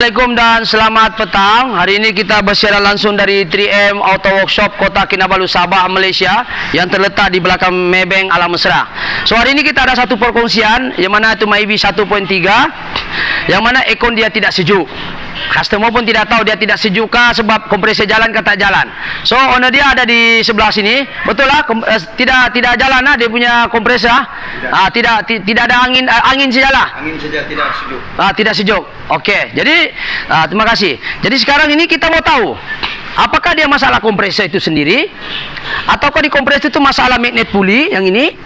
Assalamualaikum dan selamat petang. Hari ini kita bersiaran langsung dari 3M Auto Workshop Kota Kinabalu, Sabah, Malaysia, yang terletak di belakang Maybank Alam Mesra. So hari ini kita ada satu perkongsian yang mana itu Myvi 1.3, yang mana aircon dia tidak sejuk. Customer pun tidak tahu dia tidak sejukkah sebab kompresor jalan ke tak jalan. So owner dia ada di sebelah sini. Betul lah, tidak jalan lah dia punya kompresor. Tidak ada angin sajalah. Angin saja tidak sejuk. Tidak sejuk. Okey. Jadi terima kasih. Jadi sekarang ini kita mau tahu apakah dia masalah kompresor itu sendiri, ataukah di kompresor itu masalah magnet puli yang ini.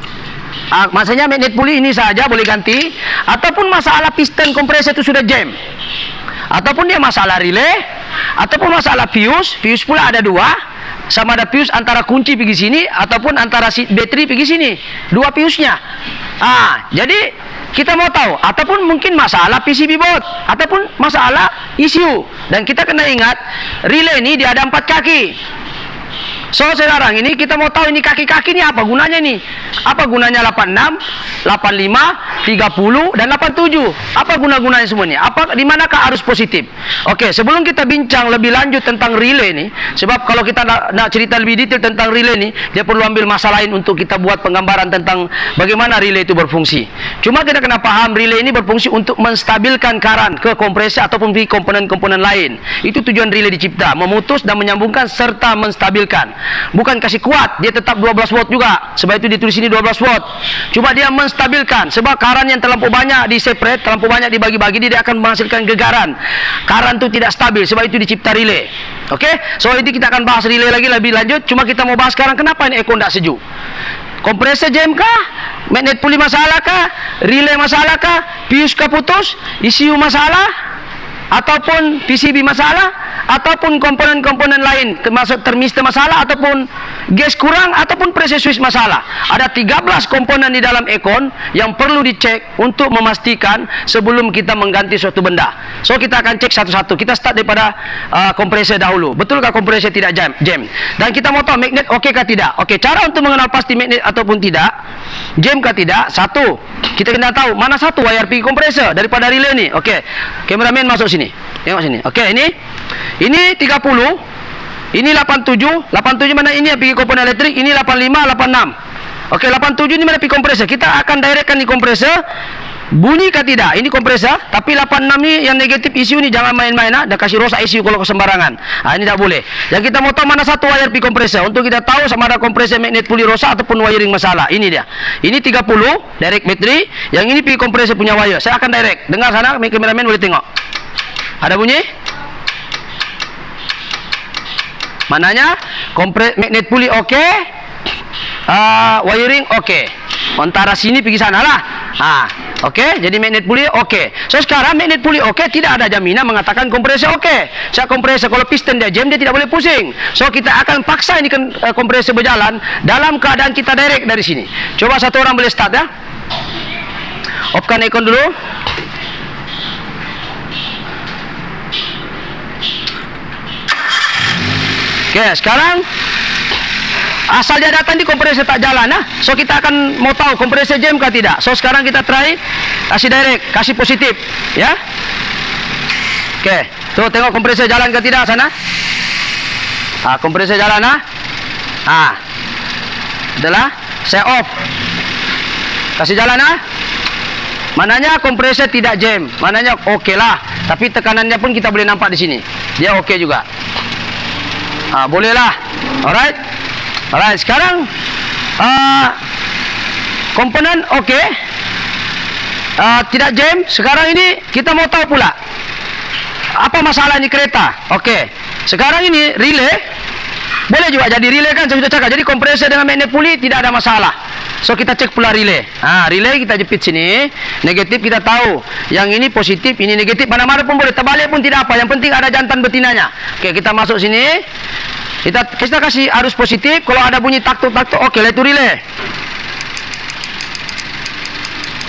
Maksudnya magnet puli ini saja boleh ganti, ataupun masalah piston kompresor itu sudah jam, ataupun dia masalah relay, ataupun masalah fuse. Fuse pula ada dua, sama ada fuse antara kunci pergi sini ataupun antara bateri pergi sini, dua fuse-nya. Jadi kita mau tahu, ataupun mungkin masalah PCB board, ataupun masalah ECU. Dan kita kena ingat relay ini dia ada 4 kaki. So sekarang ini kita mau tahu ini kaki-kaki ini apa gunanya nih? Apa gunanya 86, 85, 30 dan 87? Apa guna-gunanya semua ini? Di manakah arus positif? Oke, sebelum kita bincang lebih lanjut tentang relay ini, sebab kalau kita nak cerita lebih detail tentang relay ini, dia perlu ambil masa lain untuk kita buat penggambaran tentang bagaimana relay itu berfungsi. Cuma kita kena paham relay ini berfungsi untuk menstabilkan current ke kompresor ataupun di komponen-komponen lain. Itu tujuan relay dicipta, memutus dan menyambungkan serta menstabilkan. Bukan kasih kuat, dia tetap 12 volt juga. Sebab itu ditulis sini 12 volt. Cuma dia menstabilkan. Sebab current yang terlampau banyak di separate, terlampau banyak dibagi-bagi, dia akan menghasilkan gegaran. Current itu tidak stabil. Sebab itu dicipta relay. Oke? So ini kita akan bahas relay lagi lebih lanjut. Cuma kita mau bahas sekarang kenapa ini aircon tidak sejuk. Kompresor jam kah? Magnet puli masalah kah? Relay masalah kah? Fuse kah putus? ECU masalah? Ataupun PCB masalah, ataupun komponen-komponen lain termasuk termistor masalah, ataupun gas kurang, ataupun pressure switch masalah. Ada 13 komponen di dalam aircon yang perlu dicek untuk memastikan sebelum kita mengganti suatu benda. So kita akan cek satu-satu. Kita start daripada kompresor dahulu. Betulkah kompresor tidak jam? Dan kita mau tahu magnet okey kah tidak? Okey, cara untuk mengenal pasti magnet ataupun tidak, jam kah tidak? Satu, kita kena tahu mana satu wire pergi kompresor daripada relay ni. Okey, kameramen masuk sini. Tengok sini. Okey, ini 30. Ini 87. 87 mana ini yang pergi komponen elektrik, ini 85, 86. Okey, 87 ini mana pergi kompresor. Kita akan directkan di kompresor. Bunyi kah tidak? Ini kompresor. Tapi 86 ni yang negatif ECU ni jangan main-main dah kasih rosak ECU kalau kesembarangan. Ini tak boleh. Yang kita mau tahu mana satu wire pergi kompresor untuk kita tahu sama ada kompresor magnet puli rosak ataupun wiring masalah. Ini dia. Ini 30 direct battery, yang ini pergi kompresor punya wire. Saya akan direct. Dengar sana, kameramen boleh tengok. Ada bunyi? Mananya? Magnet puli okey. Wiring okey. Antara sini pergi sana lah. Okey, jadi magnet puli okey. So sekarang magnet puli okey, tidak ada jaminan mengatakan kompresor okey. Sebab kompresor kalau piston dia jam, dia tidak boleh pusing. So kita akan paksa ini kompresor berjalan dalam keadaan kita direct dari sini. Coba satu orang boleh start ya. Offkan aircon dulu. Okey, sekarang asal dia datang di kompresor tak jalan So kita akan mau tahu kompresor jam kah tidak. So sekarang kita try kasih direct, kasih positif ya. Okey, so tengok kompresor jalan kah tidak sana. Kompresor jalan adalah saya off. Kasih jalan Mananya kompresor tidak jam. Mananya okey lah. Tapi tekanannya pun kita boleh nampak di sini. Dia okey juga. Bolehlah. Alright. Sekarang komponen okey. Tidak jam. Sekarang ini kita mau tahu pula apa masalah ini kereta. Okey. Sekarang ini relay boleh juga jadi relay kan, saya sudah cakap. Jadi kompresor dengan magnet puli tidak ada masalah. So kita cek pula relay. Relay kita jepit sini. Negatif kita tahu. Yang ini positif, ini negatif. Mana-mana pun boleh. Terbalik pun tidak apa. Yang penting ada jantan betinanya. Okey, kita masuk sini. Kita kasih arus positif. Kalau ada bunyi taktuk-taktuk, okey lah itu relay.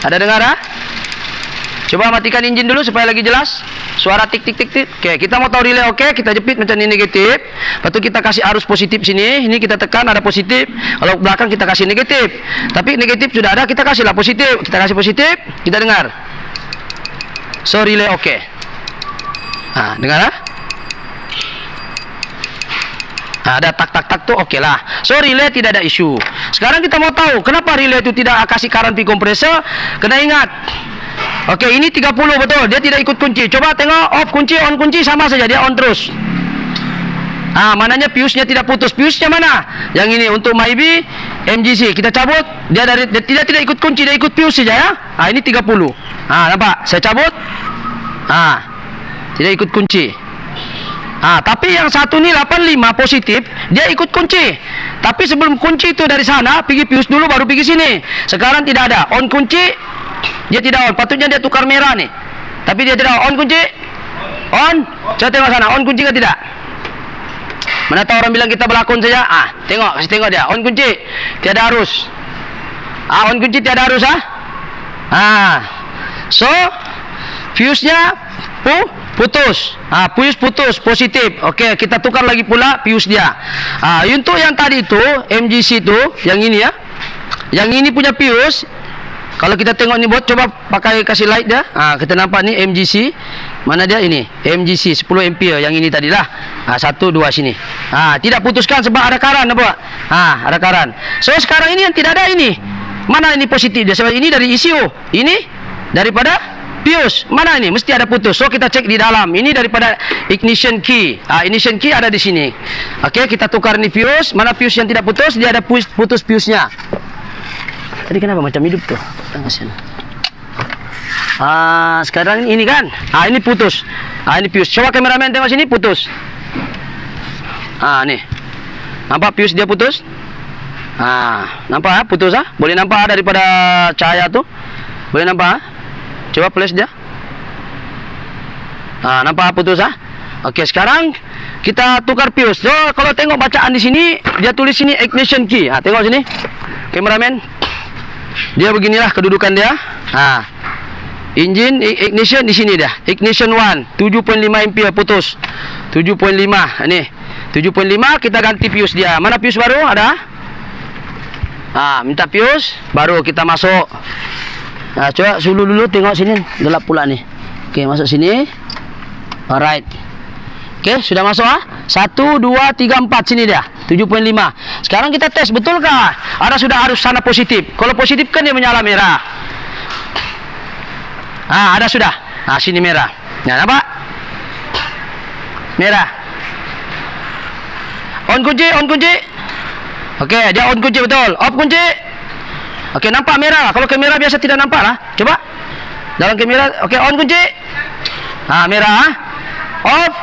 Ada dengar Coba matikan enjin dulu supaya lagi jelas. Suara tik tik tik tik. Okey, kita mau tahu relay okey, kita jepit macam ini negatif. Lepas tu kita kasih arus positif sini. Ini kita tekan ada positif. Kalau belakang kita kasih negatif. Tapi negatif sudah ada, kita kasihlah positif. Kita kasih positif, kita dengar. So relay okey. Dengar lah. Ada tak tuh oke lah. So relay tidak ada isu. Sekarang kita mau tahu kenapa relay itu tidak kasih current P kompresor. Kena ingat. Oke, ini 30 betul. Dia tidak ikut kunci. Coba tengok off kunci, on kunci sama saja, dia on terus. Mananya fuse-nya tidak putus. Fuse-nya mana? Yang ini untuk MyB MGC. Kita cabut, dia tidak ikut kunci, dia ikut fuse saja ya. Ini 30. Nampak? Saya cabut. Tidak ikut kunci. Tapi yang satu ni 85 positif, dia ikut kunci. Tapi sebelum kunci itu dari sana, pergi fuse dulu baru pergi sini. Sekarang tidak ada. On kunci, dia tidak on. Patutnya dia tukar merah nih. Tapi dia tidak on kunci. On. Coba tengok sana, on kunci ke tidak? Mana tahu orang bilang kita berlakon saja. Tengok, kasih tengok dia. On kunci, tiada arus. On kunci tiada arus So, fuse-nya putus. Fuse putus, positif. Oke, kita tukar lagi pula fuse dia. Untuk yang tadi itu, MGC itu, yang ini ya. Yang ini punya fuse. Kalau kita tengok ni bot, coba pakai kasih light dia. Kita nampak ni MGC. Mana dia ini? MGC 10 ampere yang ini tadilah. 1 2 sini. Tidak putuskan sebab ada current apa? Ada current. So sekarang ini yang tidak ada ini. Mana ini positif dia? Sebab ini dari ECU. Ini daripada fuse. Mana ini? Mesti ada putus. So kita cek di dalam. Ini daripada ignition key. Ignition key ada di sini. Oke, kita tukar ini fuse. Mana fuse yang tidak putus? Dia ada putus fuse-nya. Tadi kenapa macam hidup tuh? Kasihan. Sekarang ini kan. Ini putus. Ini fuse. Coba kameramen tengok sini, putus. Nih. Nampak fuse dia putus? Nampak putus Boleh nampak daripada cahaya tuh? Boleh nampak Coba flash dia. Nampak putus Oke, sekarang kita tukar fuse. So, kalau tengok bacaan di sini, dia tulis sini ignition key. Tengok sini. Kameramen. Dia beginilah kedudukan dia. Engine ignition di sini dia. Ignition 1 7.5 ampere putus. 7.5 ini. 7.5 kita ganti fuse dia. Mana fuse baru? Ada? Minta fuse baru kita masuk. Coba dulu tengok sini, gelap pula nih. Oke, masuk sini. Alright. Oke, sudah masuk 1 2 3 4 sini dia. 7.5. Sekarang kita tes betulkah ada sudah arus sana positif. Kalau positif kan dia menyala merah. Ada sudah. Sini merah. Nampak? Merah. On kunci. Oke, dia on kunci betul. Off kunci. Oke, nampak merah. Kalau kamera biasa tidak nampak lah. Coba. Dalam kamera. Oke, on kunci. Merah. Off.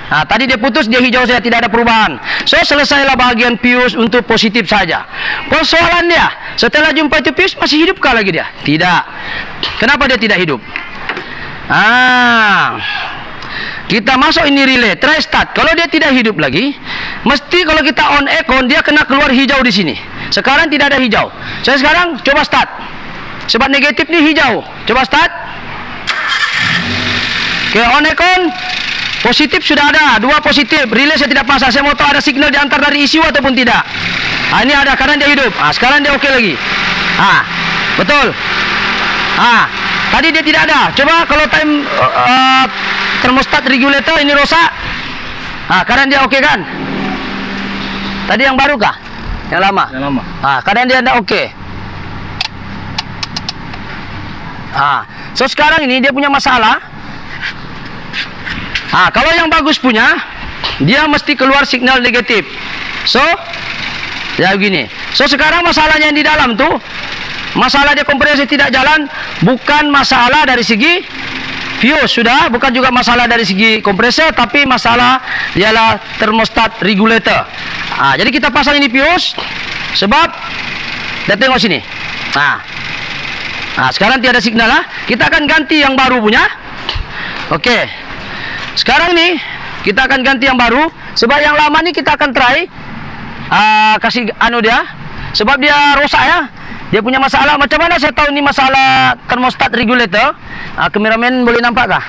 Tadi dia putus, dia hijau saja, tidak ada perubahan. So, selesailah bahagian fuse untuk positif saja. Persoalan dia, setelah jumpa itu fuse, masih hidupkah lagi dia? Tidak. Kenapa dia tidak hidup? Kita masuk ini relay, try start. Kalau dia tidak hidup lagi, mesti kalau kita on aircon, dia kena keluar hijau di sini. Sekarang tidak ada hijau. Saya sekarang coba start. Sebab negatif ni hijau. Coba start. Oke, on aircon. Positif sudah ada, 2 positif. Relay saya tidak pasang. Saya mau tahu ada signal diantar dari ECU ataupun tidak. Ini ada, karena dia hidup. Sekarang dia oke lagi. Betul. Tadi dia tidak ada. Coba kalau time thermostat regulator ini rosak. Kadang dia oke kan? Tadi yang baru kah? Yang lama? Yang lama. Kadang dia tidak oke. So sekarang ini dia punya masalah. Kalau yang bagus punya, dia mesti keluar signal negatif. So, ya begini. So sekarang masalahnya yang di dalam tuh, masalah dia kompresi tidak jalan, bukan masalah dari segi fuse sudah, bukan juga masalah dari segi kompresor, tapi masalah ialah thermostat regulator. Jadi kita pasang ini fuse, sebab dan tengok sini. Sekarang tiada signal kita akan ganti yang baru punya. Oke. Sekarang nih kita akan ganti yang baru, sebab yang lama nih kita akan try kasih dia, sebab dia rusak ya. Dia punya masalah. Macam mana saya tahu ini masalah thermostat regulator? Kameramen boleh nampak kah?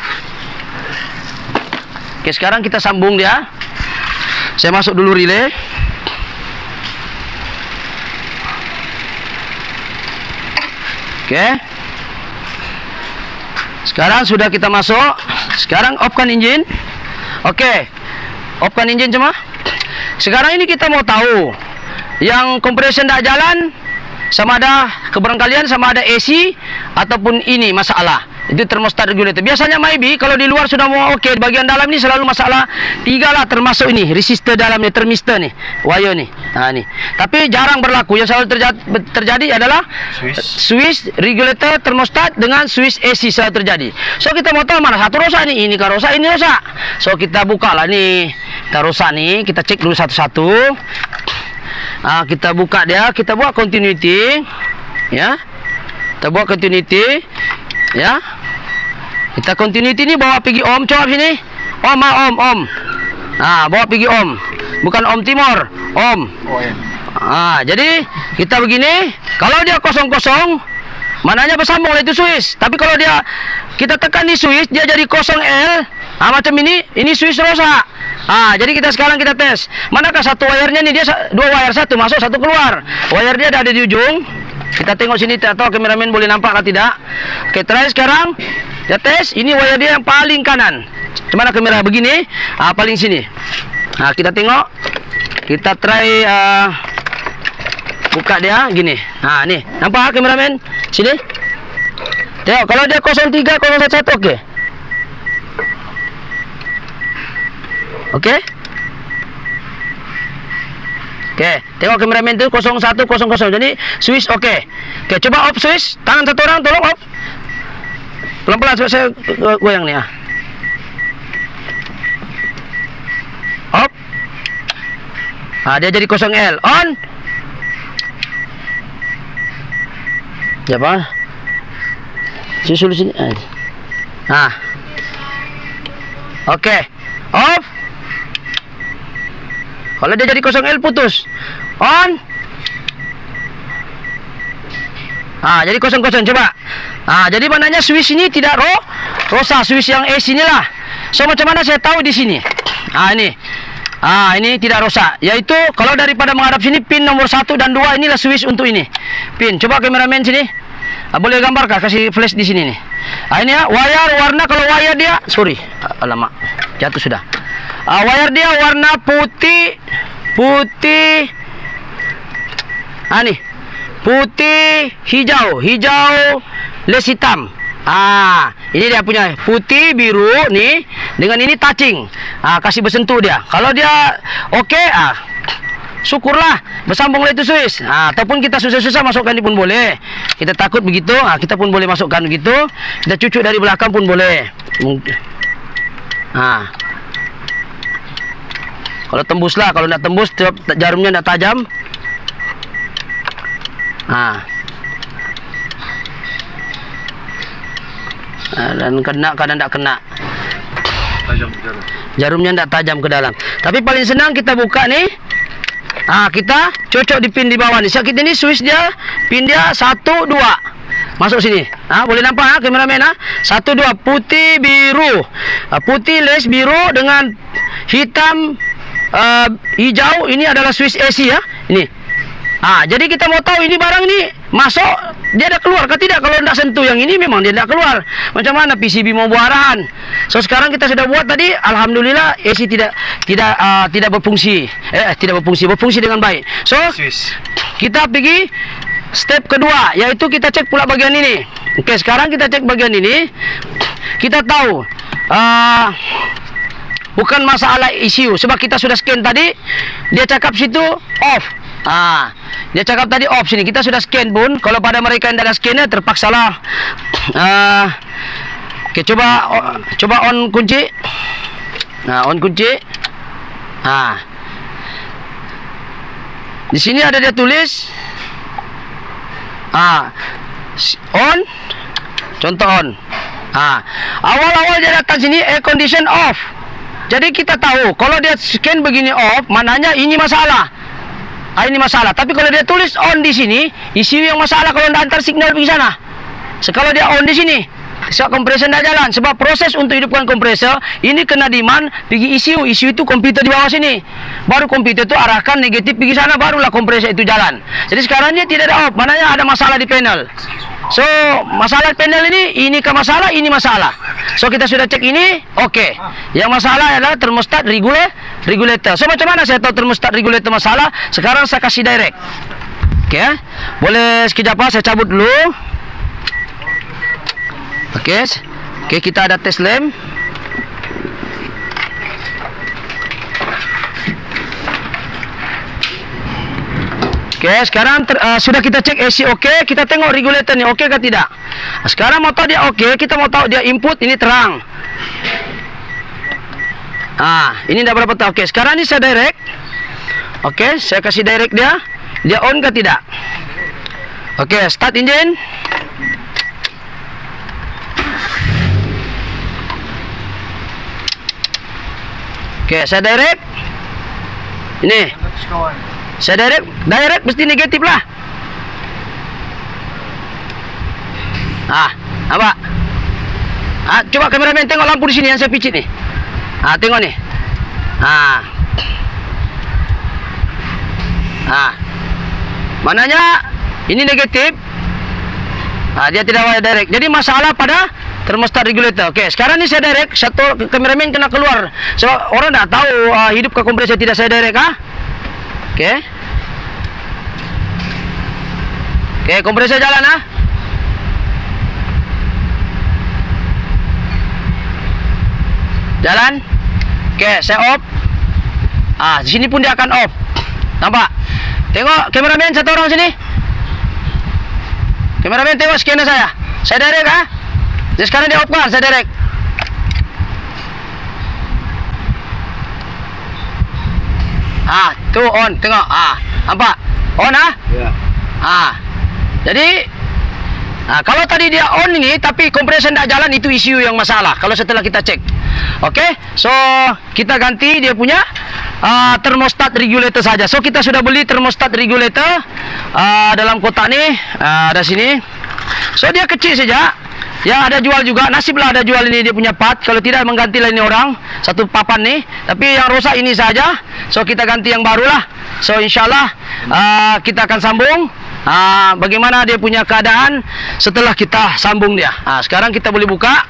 Oke, sekarang kita sambung dia. Saya masuk dulu relay. Oke. Sekarang sudah kita masuk. Sekarang off-kan engine. Oke. Off-kan engine semua. Sekarang ini kita mau tahu yang compression tidak jalan, sama ada kebarangkalian sama ada AC ataupun ini masalah. Itu thermostat regulator. Biasanya maybe kalau di luar sudah mau oke, bagian dalam ini selalu masalah 3 lah, termasuk ini resistor dalamnya, termistor nih, wire nih. Nah nih. Tapi jarang berlaku. Yang selalu terjadi adalah switch regulator thermostat dengan switch AC selalu terjadi. So kita mau tahu mana satu rusak nih, ini kan rusak, ini rusak. So kita buka lah nih. Kita rusak nih, kita cek dulu satu-satu. Kita buka dia, kita buat continuity, ya. Kita buat continuity, ya. Kita continuity ni bawa pergi Om, coba sini. Om, Om. Bawa pergi Om. Bukan Om Timur, Om. Jadi kita begini, kalau dia kosong-kosong, mananya bersambung lah itu switch. Tapi kalau dia kita tekan di switch, dia jadi kosong L. Macam ini switch rusak. Jadi kita sekarang kita tes. Manakah satu wire-nya nih, dia 2 wire, satu masuk, satu keluar. Wire dia ada di ujung. Kita tengok sini, tak tahu kameramen boleh nampak atau tidak. Oke, try sekarang. Kita tes. Ini wire dia yang paling kanan. Mana kamera begini? Paling sini. Kita tengok. Kita try buka dia gini. Nih. Nampak kameramen? Sini. Tengok kalau dia 03, 011 okey. Okey. Okey, tengok kameramen tu 0100. Jadi switch okey. Okey, coba off switch. Tangan satu orang tolong off. Pelan-pelan saya goyang ni Off. Dia jadi 0L. On. Ya apa? Susul sini. Okey. Off. Kalau dia jadi 0L putus. On. Jadi 00 coba. Jadi maknanya switch ini tidak rosak, switch yang AC ini lah. So macam mana saya tahu di sini? Ini. Ini tidak rosak. Yaitu kalau daripada menghadap sini pin nomor 1 dan 2 inilah switch untuk ini. Pin. Coba kameramen sini. Boleh gambarkah? Kasih flash di sini nih. Ini ya, wire warna, kalau wire dia, sorry, alamak, jatuh sudah. Wire dia warna putih. Nih. Putih, hijau, les hitam. Ini dia punya putih, biru nih. Dengan ini touching. Kasih bersentuh dia. Kalau dia okey, syukurlah bersambunglah itu switch. Ataupun kita susah-susah masukkan ini pun boleh. Kita takut begitu, kita pun boleh masukkan begitu. Kita cucuk dari belakang pun boleh. Kalau tembuslah, kalau tidak tembus jarumnya tidak tajam. Dan kena, kadang tidak kena. Jarumnya tidak tajam ke dalam. Tapi paling senang kita buka nih. Kita cocok di pin di bawah nih. Sakit ini switch dia, pin dia 1, 2. Masuk sini. Boleh nampak kameramen? 1, 2, putih, biru. Putih les biru dengan hitam hijau. Ini adalah switch AC ya. Ini. Jadi kita mau tahu ini barang ini masuk, dia dah keluar ke tidak. Kalau tidak sentuh yang ini memang dia tidak keluar. Macam mana PCB mau buat arahan. So sekarang kita sudah buat tadi, alhamdulillah AC tidak berfungsi. Berfungsi dengan baik. So kita pergi step kedua, yaitu kita cek pula bagian ini. Oke, sekarang kita cek bagian ini. Kita tahu bukan masalah issue, sebab kita sudah scan tadi. Dia cakap situ off. Dia cakap tadi off sini. Kita sudah scan pun. Kalau pada mereka yang tidak ada scannya, terpaksalah. Oke, coba on kunci. On kunci. Di sini ada dia tulis. On. Contoh on. Awal-awal dia datang sini air condition off. Jadi kita tahu kalau dia scan begini off, mananya ini masalah. Ini masalah. Tapi kalau dia tulis on di sini, isi yang masalah kalau anda antar signal pergi sana. Kalau dia on di sini, Sebab kompresor tidak jalan. Sebab proses untuk hidupkan kompresor ini kena demand pergi ECU. ECU itu komputer di bawah sini. Baru komputer itu arahkan negatif pergi sana, barulah kompresor itu jalan. Jadi sekarang dia tidak ada off. Maknanya ada masalah di panel. So masalah panel ini ke masalah, ini masalah. So kita sudah cek ini, oke. Yang masalah adalah termostat regulator. So macam mana saya tahu termostat regulator masalah? Sekarang saya kasih direct. Oke, boleh sekejap saya cabut dulu. Oke, kita ada tes lem. Oke, sekarang sudah kita cek AC oke, kita tengok regulator ni oke ke tidak. Sekarang mau tahu dia oke, kita mau tahu dia input ini terang. Ini dah berapa tahu. Oke, sekarang ini saya direct. Oke, saya kasih direct dia. Dia on ke tidak? Oke, start engine. Oke, saya direct. Ini. Saya direct mesti negatif lah. Apa? Coba kameramen tengok lampu di sini yang saya picit nih. Tengok nih. Mananya ini negatif. Dia tidak wire direct. Jadi masalah pada termostat regulator. Oke, sekarang ini saya direct. Satu kameramen kena keluar. Sebab orang tak tahu hidup ke kompresor tidak saya direct. Oke. Oke, kompresor jalan Jalan. Oke, saya off. Di sini pun dia akan off. Nampak? Tengok kameramen satu orang sini. Kameramen tengok scanner saya. Saya direct Jadi sekarang dia off kan, saya direct. Tu on, tengok. Nampak? On Ya. Jadi kalau tadi dia on ini tapi kompresor tidak jalan, itu isu yang masalah. Kalau setelah kita cek. Oke, so kita ganti dia punya termostat regulator saja. So kita sudah beli termostat regulator dalam kotak nih, ada sini. So dia kecil saja. Yang ada jual juga, nasiblah ada jual ini dia punya part. Kalau tidak mengganti lah ini orang satu papan nih. Tapi yang rosak ini saja. So kita ganti yang baru lah. So insyaallah kita akan sambung. Bagaimana dia punya keadaan setelah kita sambung dia. Sekarang kita boleh buka.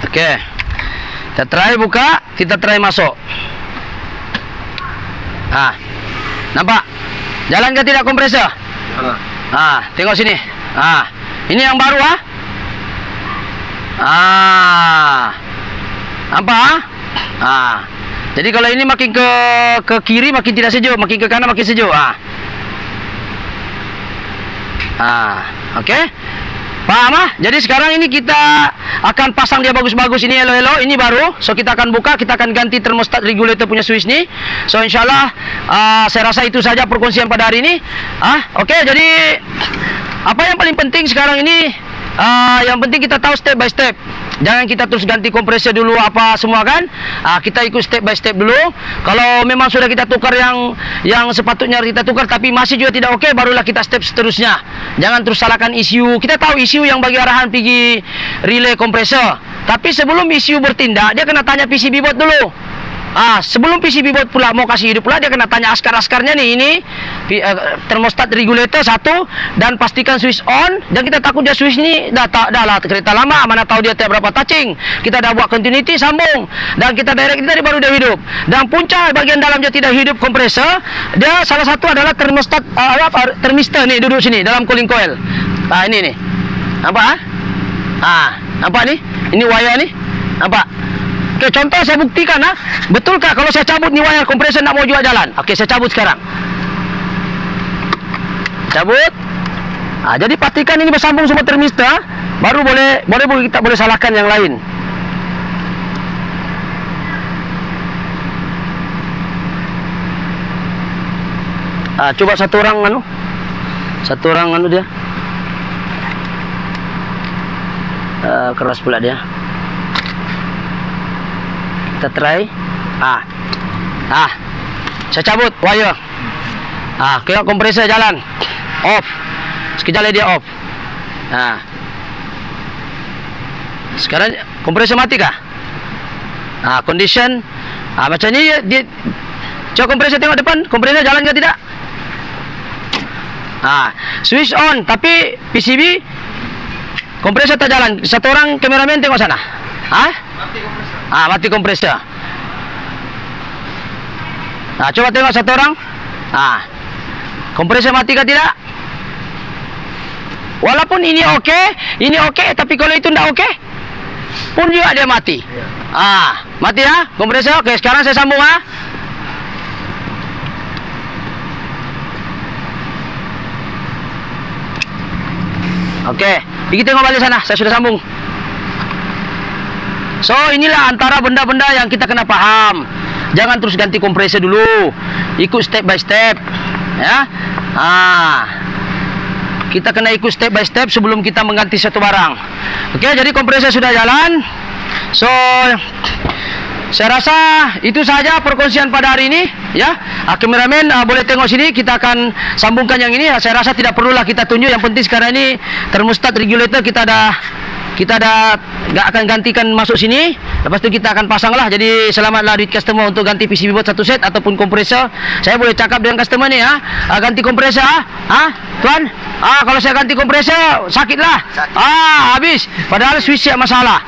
Oke. Kita try buka, kita try masuk. Nampak? Jalan ke tidak kompresor? Tengok sini. Ini yang baru Nampak? Jadi kalau ini makin ke kiri makin tidak sejuk, makin ke kanan makin sejuk. Oke. Paham? Jadi sekarang ini kita akan pasang dia bagus-bagus, ini elo-elo, ini baru. So kita akan buka, kita akan ganti termostat regulator punya switch ni. So insyaallah saya rasa itu saja perkongsian pada hari ini. Oke, jadi apa yang paling penting sekarang ini, yang penting kita tahu step by step. Jangan kita terus ganti kompresor dulu apa semua kan. Kita ikut step by step dulu. Kalau memang sudah kita tukar yang sepatutnya kita tukar tapi masih juga tidak oke, barulah kita step seterusnya. Jangan terus salahkan ECU. Kita tahu ECU yang bagi arahan pergi relay kompresor. Tapi sebelum ECU bertindak, dia kena tanya PCB board dulu. Sebelum PCB board pula mau kasih hidup pula, dia kena tanya askar-askarnya nih, ini termostat regulator satu, dan pastikan switch on. Dan kita takut dia switch ni dah lah kereta lama, mana tahu dia tak berapa touching. Kita dah buat continuity, sambung, dan kita direct tadi baru dia hidup. Dan punca bagian dalam dia tidak hidup kompresor, dia salah satu adalah termostat termistor ni, duduk sini dalam cooling coil. Ini nih, nampak? Nampak ni? Ini wire ni, nampak? Oke, contoh saya buktikan. Betulkah kalau saya cabut ni wire kompresor nak mau juga jalan? Oke, saya cabut sekarang. Cabut. Jadi pastikan ini bersambung semua termistor, baru kita boleh salahkan yang lain. Coba satu orang dia. Keras pula dia. Kita try. Saya cabut wire. Kira kompresor jalan. Off. Sekejap lagi dia off. Nah. Sekarang kompresor mati kah? Condition. Macam ni dia. Coba kompresor tengok depan. Kompresor jalan ke tidak? Switch on. Tapi PCB kompresor tak jalan. Satu orang kameramen tengok sana. Mati kompresor. Mati kompresor. Coba tengok satu orang. Kompresor mati ke tidak? Walaupun ini okey, tapi kalau itu tidak okey, pun juga dia mati. Mati ya kompresor. Okey, sekarang saya sambung Okey, pergi tengok balik sana. Saya sudah sambung. So, inilah antara benda-benda yang kita kena faham. Jangan terus ganti kompresor dulu. Ikut step by step. Ya. Kita kena ikut step by step sebelum kita mengganti satu barang. Okey, jadi kompresor sudah jalan. So, saya rasa itu saja perkongsian pada hari ini, ya. Kameramen boleh tengok sini, kita akan sambungkan yang ini. Saya rasa tidak perlulah kita tunjuk, yang penting sekarang ini thermostat regulator kita dah nggak akan gantikan masuk sini. Lepas tu kita akan pasanglah. Jadi selamatlah duit customer untuk ganti PCB board satu set ataupun kompresor. Saya boleh cakap dengan customer ni ganti kompresor tuan. Kalau saya ganti kompresor sakitlah. Habis. Padahal switch yang masalah.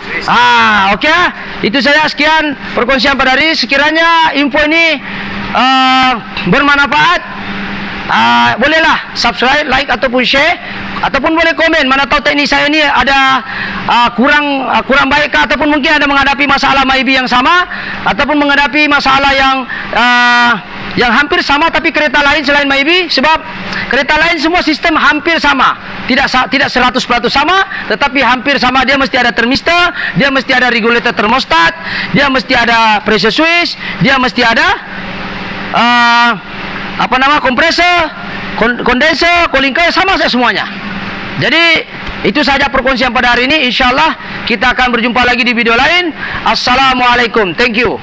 Okey. Itu saya sekian perkongsian pada hari. Sekiranya info ini bermanfaat, bolehlah subscribe, like ataupun share, ataupun boleh komen. Mana tahu teknik saya ni ada kurang baik kah, ataupun mungkin ada menghadapi masalah maybe yang sama, ataupun menghadapi masalah yang hampir sama tapi kereta lain selain maybe. Sebab kereta lain semua sistem hampir sama, tidak 100% sama, tetapi hampir sama. Dia mesti ada thermistor, dia mesti ada regulator thermostat, dia mesti ada pressure switch, dia mesti ada kompresor, kondenser, cooling coil, sama saja semuanya. Jadi itu saja perkongsian pada hari ini. InsyaAllah kita akan berjumpa lagi di video lain. Assalamualaikum. Thank you.